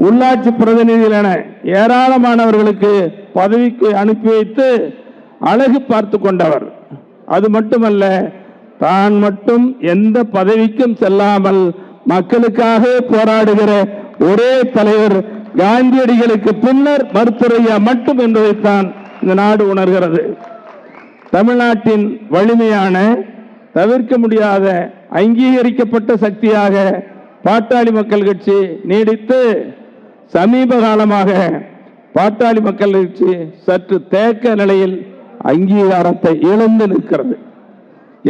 உள்ளாட்சி பிரதிநிதிகள் என ஏராளமானவர்களுக்கு பதவிக்கு அனுப்பி வைத்து அழகு பார்த்து கொண்டவர். அது மட்டுமல்ல, தான் மட்டும் எந்த பதவிக்கும் செல்லாமல் மக்களுக்காக போராடுகிற ஒரே தலைவர் காந்தியடிகளுக்கு பின்னர் மருத்துவரையா மட்டும் என்பதைத்தான் இந்த நாடு உணர்கிறது. தமிழ்நாட்டின் வலிமையான, தவிர்க்க முடியாத, அங்கீகரிக்கப்பட்ட சக்தியாக பாட்டாளி மக்கள் கட்சி நீடித்து சமீப காலமாக பாட்டாளி மக்கள் கட்சி சற்று தேக்க நிலையில் அங்கீகாரத்தை இழந்து நிற்கிறது.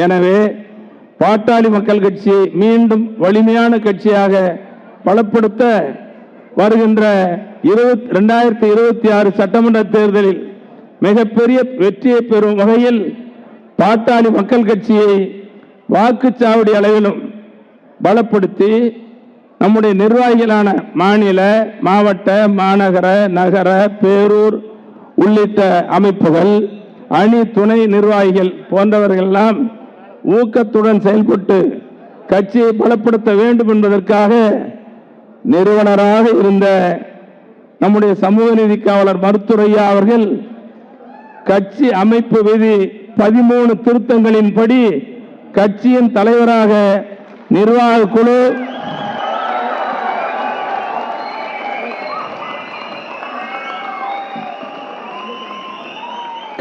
எனவே பாட்டாளி மக்கள் கட்சி மீண்டும் வலிமையான கட்சியாக பலப்படுத்த வருகின்ற 2026 சட்டமன்ற தேர்தலில் மிகப்பெரிய வெற்றியை பெறும் வகையில் பாட்டாளி மக்கள் கட்சியை வாக்குச்சாவடி அளவிலும் பலப்படுத்தி நம்முடைய நிர்வாகிகளான மாநில, மாவட்ட, மாநகர, நகர, பேரூர் உள்ளிட்ட அமைப்புகள், அணி துணை நிர்வாகிகள் போன்றவர்களெல்லாம் ஊக்கத்துடன் செயல்பட்டு கட்சியை பலப்படுத்த வேண்டும் என்பதற்காக நிறுவனராக இருந்த நம்முடைய சமூக நீதி காவலர் மருத்துவரையா அவர்கள் கட்சி அமைப்பு விதி 13 திருத்தங்களின்படி கட்சியின் தலைவராக நிர்வாக குழு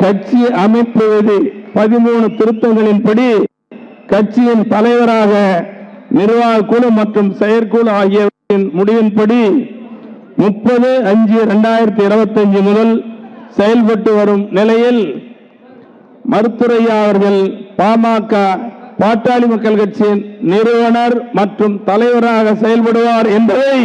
கட்சி அமைப்பு விதி 13 திருத்தங்களின்படி கட்சியின் தலைவராக நிர்வாக குழு மற்றும் செயற்குழு ஆகியவற்றின் முடிவின்படி 30/5/2025 முதல் செயல்பட்டு வரும் நிலையில் மருத்துவரையா அவர்கள் பாமக பாட்டாளி மக்கள் கட்சியின் நிறுவனர் மற்றும் தலைவராக செயல்படுவார் என்பதை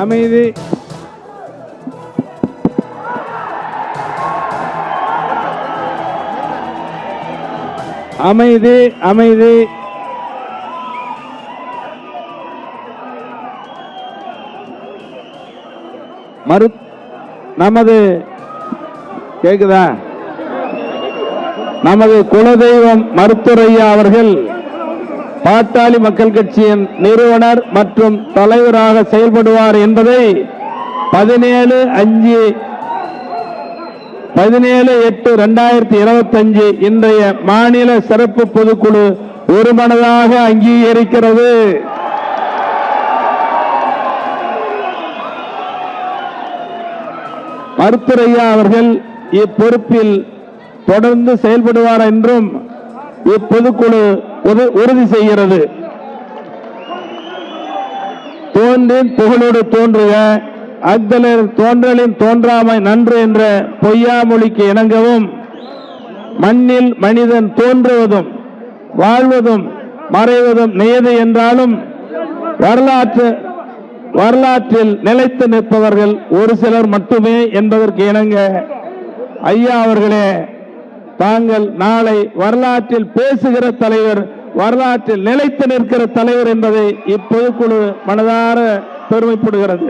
அமைதி அமைதி அமைதி நமது கேக்குதா? நமது குலதெய்வம் மருத்துவரையா அவர்கள் பாட்டாளி மக்கள் கட்சியின் நிறுவனர் மற்றும் தலைவராக செயல்படுவார் என்பதை 17/8/2025 இன்றைய மாநில சிறப்பு பொதுக்குழு ஒருமனதாக அங்கீகரிக்கிறது. மருத்துவரையா அவர்கள் இப்பொறுப்பில் தொடர்ந்து செயல்படுவார் என்றும் இப்பொதுக்குழு உறுதி செய்கிறது. தோன்றின் புகழோடு தோன்றுக, அக்தலர் தோன்றலின் தோன்றாமை நன்று என்ற பொய்யாமொழிக்கு இணங்கவும், மண்ணில் மனிதன் தோன்றுவதும் வாழ்வதும் மறைவதும் நியதி என்றாலும் வரலாற்றில் நிலைத்து நிற்பவர்கள் ஒரு சிலர் மட்டுமே என்பதற்கு இணங்க, ஐயா அவர்களே, தாங்கள் நாளை வரலாற்றில் பேசுகிற தலைவர், வரலாற்றில் நிலைத்து நிற்கிற தலைவர் என்பதை இப்பொதுக்குழு மனதார பெருமைப்படுகிறது.